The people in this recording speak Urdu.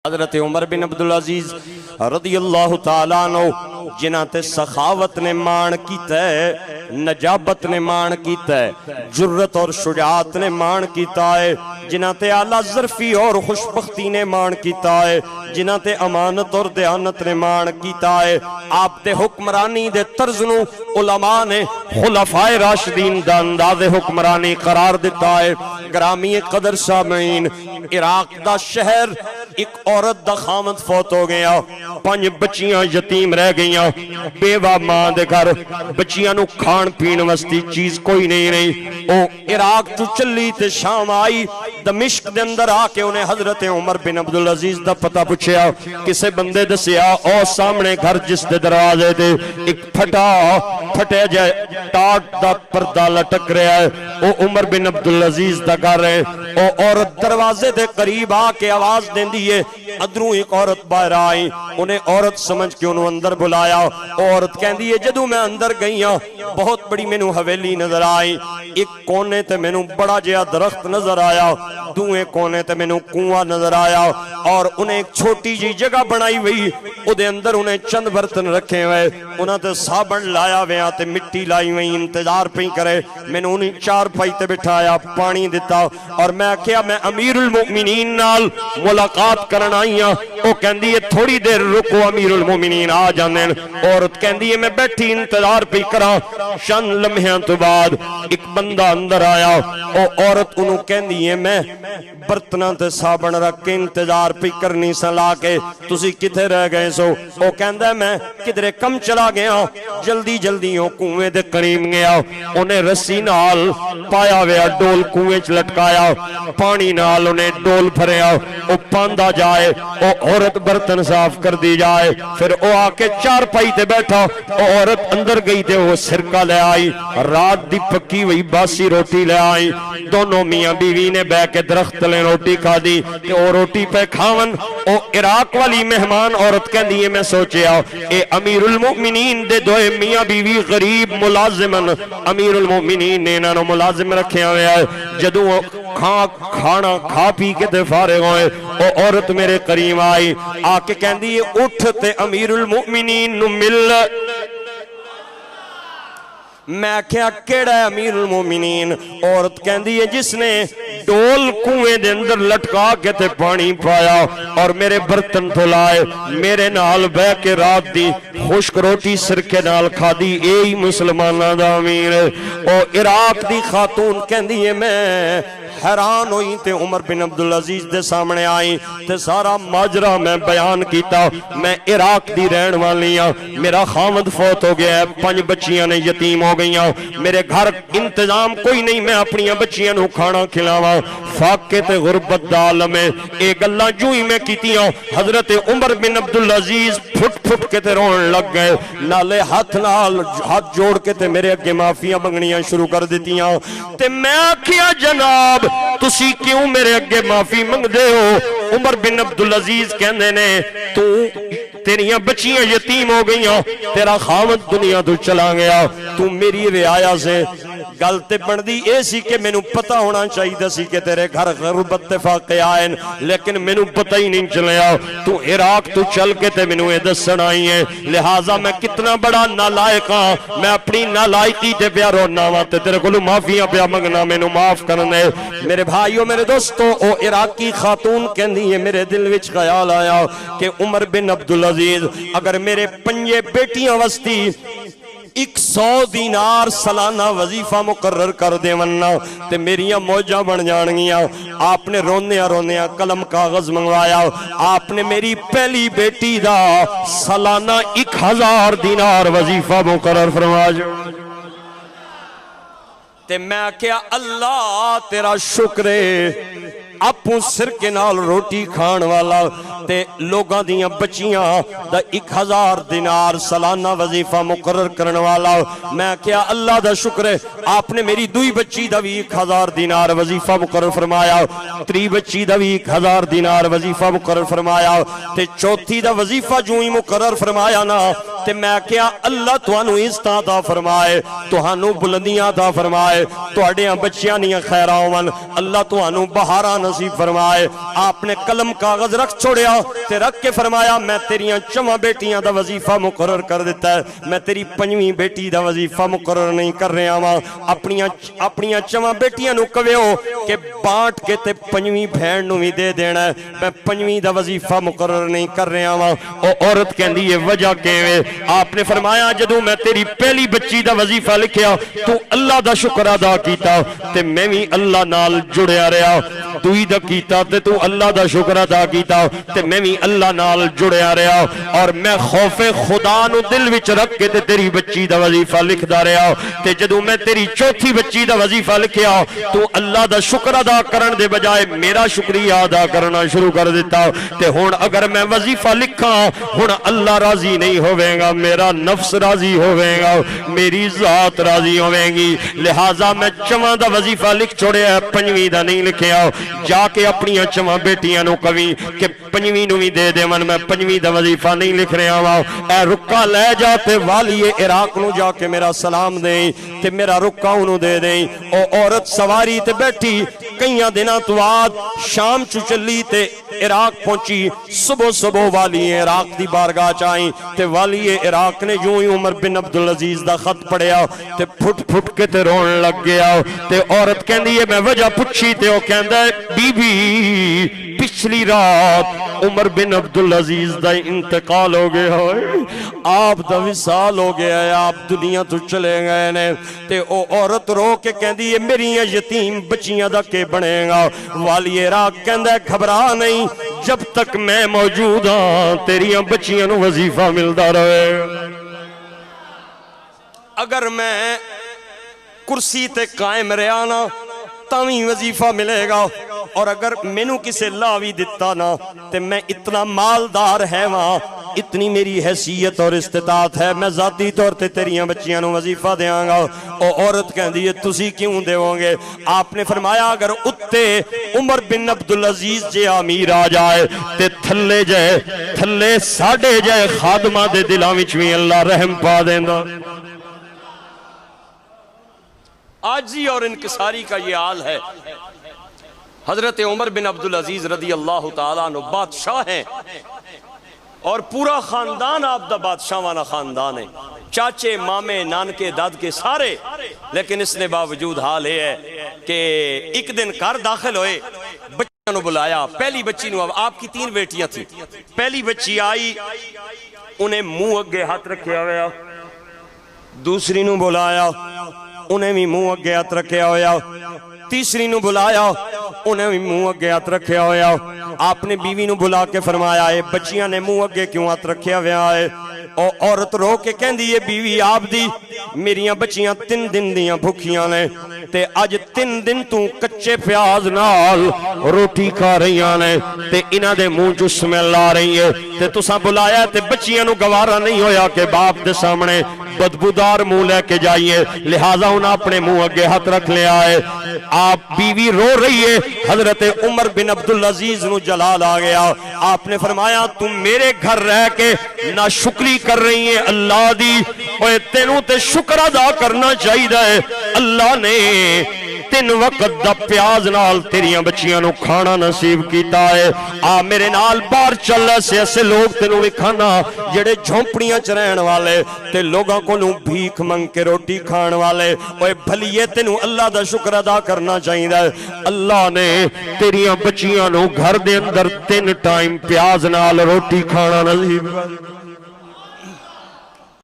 حضرت عمر بن عبدالعزیز رضی اللہ تعالیٰ عنہ جنہاں تے سخاوت نے مان کیتا ہے، نجابت نے مان کیتا ہے، جرت اور شجاعت نے مان کیتا ہے، جنہاں تے اعلیٰ ظرفی اور خوشبختی نے مان کیتا ہے، جنہاں تے امانت اور دیانت نے مان کیتا ہے۔ آپ تے حکمرانی دے طرزنو علماء نے خلفائے راشدین دا انداز حکمرانی قرار دیتا ہے۔ گرامی قدر سامعین، عراق دا شہر ایک عورت دا خامد فوت ہو گیا، 5 بچیاں یتیم رہ گئیاں، بیوہ ماں دے گھر، بچیاں نو کھان پین وستی چیز کوئی نہیں رہی۔ او عراق تو چلی تے شام آئی، دمشق دے اندر آ کے انہیں حضرت عمر بن عبدالعزیز دا پتہ پوچھیا، کسے بندے دسیا او سامنے گھر جس دے دروازے دے ایک پھٹے جائے ٹاٹ دا پردہ لٹک رہا ہے، او عمر بن عبدالعزیز دا گھر ہے۔ او عورت دروازے دے قریب آ کے آواز دین دیئے، ادروں ایک عورت باہر آئی، انہیں عورت سمجھ کے انہوں اندر بلایا۔ عورت کہن دیئے جدوں میں اندر گئیاں بہت بڑی میں نو حویلی نظر آئی، ایک کونے تے میں نو بڑا جیا درخت نظر آیا، دوئے کونے تے میں نو کنواں نظر آیا، اور انہیں ایک چھوٹی جی جگہ بنائی ہوئی، او دے اندر انہیں چند برتن رکھے ہوئے، انہاں تے صابن لایا ہوئے تے مٹی لائی ہوئی، انتظار پہی کرے، میں نے انہیں 4 پائی تے بٹھایا، پانی دیتا، اور میں کیا میں امیر المؤمنین نال ملاقات کرنا آئیاں۔ او کہن دیئے تھوڑی دیر رکو امیر المؤمنین آ جانے، عورت کہن دیئے میں بیٹھی انتظار پہ کرا، چند لمحیاں تو بعد ایک بندہ اندر آیا۔ او عورت انہوں کہن دیئے میں برتناں تے صابن رکھ کے انتظار پہ کرنی سلا کے تسی کتے رہ گئے سو؟ او کہن دے میں کدرے کم چلا گیا، جلدی جلدی ہوں کنویں دے قریب گیا، انہیں رسی نال پایا ویا ڈول کنویں چ لٹکایا، پانی نال انہیں ڈول بھریا، او پاندہ جائے، او عورت برتن صاف کر دی جائے، پھر او آکے 4 پائی تے بیٹھا، او عورت اندر گئی تے وہ سرکہ لے آئی، رات دی پکی وہی باسی روٹی لے آئی، دونوں میاں بیوی نے بے کے درخت لے روٹی کھا دی، تے او روٹی پہ کھاون، او عراق والی مہمان عورت کہن دیئے میں سوچے آؤ، اے امیر المؤمنین دے دوئے میاں بیوی غریب ملازمن، امیر المؤمنین نے انہوں ملازم رکھے ہوئے آئے، جدوں کھانا کھا پی کے دے فارغ ہوئے، او عورت میرے قریب آئی، آکے کہن دیئے اٹھتے امیر المؤمنین نو مل۔ میں کیا کیڑا ہے امیر المومنین؟ عورت کہن دی ہے جس نے ڈول کنویں دے اندر لٹکا کے تے پانی پایا اور میرے برتن دھلائے، میرے نال بے کے رات دی خشک روٹی سرکے نال کھا دی، اے مسلمانہ دا امیر ہے۔ اور عراق دی خاتون کہن دی ہے میں حیران ہوئی تے عمر بن عبدالعزیز دے سامنے آئی تے سارا ماجرہ میں بیان کیتا، میں عراق دی رہن والیاں، میرا خامد فوت ہو گیا ہے، 5 بچیاں نے یتیم ہو گئیاں، میرے گھر انتظام کوئی نہیں، میں اپنی بچیاں نو کھانا کھلاواں، فاقے تے غربت دا عالم ہے۔ ایک اللہ جو ہی میں کیتیاں، حضرت عمر بن عبدالعزیز پھٹ پھٹ کے تے رون لگ گئے، نالے ہاتھ جوڑ کے تے میرے اگے معافیاں منگنیاں شروع کر دیتیاں، تے میں آکھیا جناب تسی کیوں میرے اگے معافی منگ دے ہو؟ عمر بن عبدالعزیز کہنے نے تو تیریاں بچیاں یتیم ہو گئیاں، تیرا خامد دنیا تو چلا گیا، تو میری رعایا سے گلتے بن دی ایسی کہ میں نو پتہ ہونا چاہیے سی کہ تیرے گھر غربت اتفاقے آئین، لیکن میں نو پتہ ہی نہیں چلیا، تو عراق تو چل کے تے میں نو دسن آئی ہے، لہٰذا میں کتنا بڑا نالائق ہاں، میں اپنی نالائقی تے پیا رونا وا تے تیرے کو معافیاں پیا منگنا، میں نو معاف کرنے۔ میرے بھائیو میرے دوستو، او عراقی خاتون کہندی ہے میرے دل وچ خیال آیا کہ عمر بن عبدالعزیز اگر میرے 5 بیٹیاں وستی 100 دینار سالانہ وظیفہ مقرر کر دے وننا تے میریاں موجہ بن جانگیاں۔ آپ نے روندیاں قلم کاغذ منگوایا، آپ نے میری پہلی بیٹی دا سالانہ 1000 دینار وظیفہ مقرر فرمایا، تے میں کیا اللہ تیرا شکر ہے، اپوں سرکے نال روٹی کھان والا تے لوگاں دیاں بچیاں دا 1000 دینار سالانہ وظیفہ مقرر کرن والا، میں کیا اللہ دا شکر ہے، آپ نے میری 2 بچی دا بھی 1000 دینار وظیفہ مقرر فرمایا، 3 بچی دا بھی 1000 دینار وظیفہ مقرر فرمایا، تے 4تھی دا وظیفہ جو ہی مقرر فرمایا نا، تے میں کیا اللہ تانوں عزتاں عطا فرمائے تانوں بلندیاں عطا فرمائے تہاڈیاں بچیاں دیاں خیراں ہون اللہ تانوں بہاراں نصیب فرمائے آپ نے قلم کاغذ رکھ چھوڑیا تے رکھ کے فرمایا میں تیریاں 4 بیٹیاں دا وظیفہ مقرر کر دیتا ہے میں تیری 5ویں بیٹی دا وظیفہ مقرر نہیں کر رہا ہاں اپنیاں 4 بیٹیاں نو کہو کہ بانٹ کے تے 5ویں بہن نو بھی دے دینا ہے میں 5ویں دا وظیفہ مقرر نہیں کر رہا ہاں او عورت کہندی ہے وجہ کیویں آپ نے فرمایا جدوں میں تیری پہلی بچی دا وظیفہ لکھیا تو اللہ دا شکر ادا کیتا تے میں بھی اللہ نال جڑیا رہا دوئی دا کیتا تے تو اللہ دا شکر ادا کیتا تے میں بھی اللہ نال جڑیا رہا اور میں خوف خدا نو دل وچ رکھ کے تے تیری بچی دا وظیفہ لکھدا رہا تے جدوں میں تیری چوتھی بچی دا وظیفہ لکھیا تو اللہ دا شکر ادا کرن دے بجائے میرا شکریہ ادا کرنا شروع کر دیتا تے ہن اگر میں وظیفہ لکھاں ہن اللہ راضی نہیں ہوے گا میرا نفس راضی ہوے گا میری ذات راضی ہوے گی لہذا میں 4 دا وظیفہ لکھ چھوڑیا 5ویں دا نہیں لکھیا جا کے اپنی 4 بیٹیاں نو کہیں کہ 5ویں نو بھی دے دیون میں 5ویں دا وظیفہ نہیں لکھ رہا وا اے رکا لے جا تے والی عراق نو جا کے میرا سلام دیں تے میرا رکا انہوں دے دیں او عورت سواری تے بیٹھی کئیاں دنوں تو بعد شام چ چلی تے عراق پہنچی صبح والی عراق دی بارگاہ چائیں تے والی عراق نے یوں ہی عمر بن عبدالعزیز دا خط پڑھیا تے پھٹ کے تے رون لگ گیا تے عورت کہندی ہے میں وجہ پوچھی تے او کہندا ہے بی بی پچھلی رات عمر بن عبدالعزیز دا انتقال ہو گیا ہے آپ دا وصال ہو گیا ہے آپ دنیا تو چلے گئے نے تے او عورت رو کے کہندی ہے میری یتیم بچیاں دا کے بنے گا والی عراق کہندا ہے گھبرا نہیں جب تک میں موجود ہاں تیریاں بچیاں نو وظیفہ ملدا رہے اگر میں کرسی تے قائم رہا نا تاویں وظیفہ ملے گا اور اگر مینوں کسے لاوی دیتا نا تے میں اتنا مالدار ہے وہاں اتنی میری حیثیت اور استطاعت ہے میں ذاتی طور تے تیریاں بچیاں نو وظیفہ دیاں گا او عورت کہندی ہے تسی کیوں دیو گے آپ نے فرمایا اگر اتے عمر بن عبدالعزیز جے امیر آ جائے تے تھلے ساڑھے جائے خادمہ دے دلاں وچ وی اللہ رحم پا دیندا عاجزی اور انکساری کا یہ حال ہے حضرت عمر بن عبدالعزیز رضی اللہ تعالیٰ عنہ بادشاہ ہیں اور پورا خاندان آپ دا بادشاہ وانا خاندان ہے چاچے مامے نانکے دادکے سارے لیکن اس نے باوجود حال ہے کہ ایک دن گھر داخل ہوئے بچیاں نو بلایا پہلی بچی نو آپ کی 3 بیٹیاں تھیں پہلی بچی آئی انہیں منہ اگے ہاتھ رکھیا ہویا دوسری نو بلایا انہیں بھی منہ اگے ہاتھ رکھیا ہویا تیسری نو بلایا انہیں بھی منہ اگے ہاتھ رکھیا ہویا آپ نے بیوی نو بلا کے فرمایا ہے بچیاں نے منہ اگے کیوں ہاتھ رکھیا ہویا ہے اور عورت رو کے کہندی ہے بیوی آپ دی میریاں بچیاں 3 دن دیاں بھوکیاں نے تے اج 3 دن تو کچے پیاز نال روٹی کھا رہیاں نے تے انہاں دے منہ چ سمیل آ رہی ہے تے تساں بلایا تے بچیاں نو گوارا نہیں ہویا کہ باپ دے سامنے بدبودار منہ لے کے جائیے لہٰذا انہاں اپنے منہ اگے ہاتھ رکھ لیا ہے آپ بیوی رو رہی ہے حضرت عمر بن عبدالعزیز نو جلال آ گیا آپ نے فرمایا تم میرے گھر رہ کے نہ شکری کر رہی ہیں اللہ دی اوے تینوں تے شکر ادا کرنا چاہیے اللہ نے 3 وقت دا پیاز نال تیریاں بچیاں نو کھانا نصیب کیتا ہے آ میرے نال باہر چل ایسے لوگ تینوں بھی کھانا جڑے جھونپڑیاں چ رہن والے تے لوگاں کو نو بھیک منگ کے روٹی کھان والے اوے بھلیے تینوں اللہ دا شکر ادا کرنا چاہیے اللہ نے تیریاں بچیاں نو گھر دے اندر 3 ٹائم پیاز نال روٹی کھانا نصیب